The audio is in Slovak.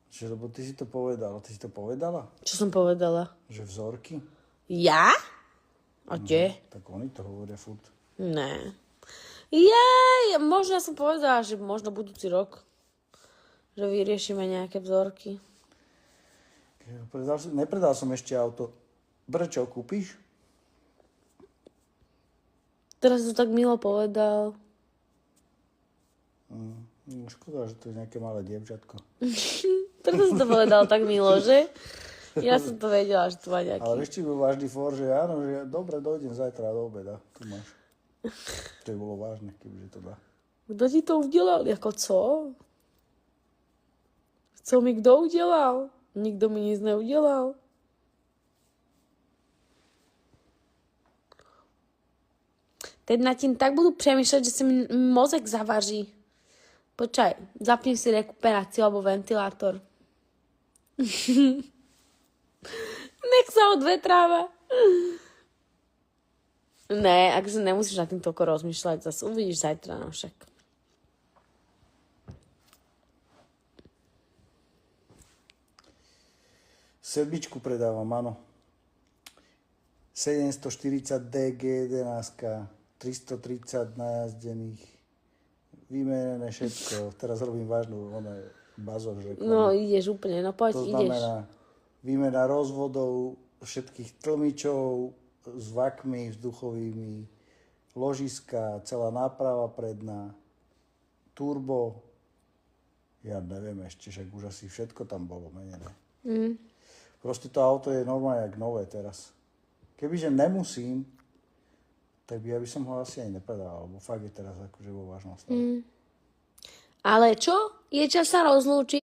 Čiže, lebo ty si to povedala. Ty si to povedala? Čo som povedala? Že vzorky? Ja? A kde? Tak oni to hovoria furt. Ne. Možno ja som povedala, že možno budúci rok. Že vyriešime nejaké vzorky. Nepredal som ešte auto. Čo kúpiš? Teraz to tak milo povedal. Škoda, že to je nejaké malé dievčatko. Preto som to povedal tak milo, že? Ja som to vedela, že to má nejaký. Ale vieš, či bol vážny fór, že áno, že dobre, dojdem zajtra do obeda. Tu máš. To je bolo vážne, kebyže to dá. Kto ti to udelal? Jako co? Co mi kdo udelal? Nikto mi nic neudelal. Teď nad tím tak budu přemýšlet, že se mi mozek zavaří. Počkaj, zapni si rekuperáciu alebo ventilátor. Nech sa odvetráva. Ne, akože nemusíš nad tým toľko rozmýšľať. Zase uvidíš zajtra, no však. Sedmičku predávam, áno. 740 DG 11, 330 najazdených, vymenené všetko. Teraz robím vážnu bazor. No ideš úplne, no poď, to ideš. znamená výmena rozvodov, všetkých tlmičov s vakmi vzduchovými, ložiska, celá náprava predná, turbo, ja neviem ešte, však už asi všetko tam bolo menené. Proste to auto je normálne jak nové teraz. Kebyže nemusím, tak ja by som ho asi ani nepredával, lebo fakt je teraz akože vo vážnom stave. Ale čo? Je čas sa rozlúčiť.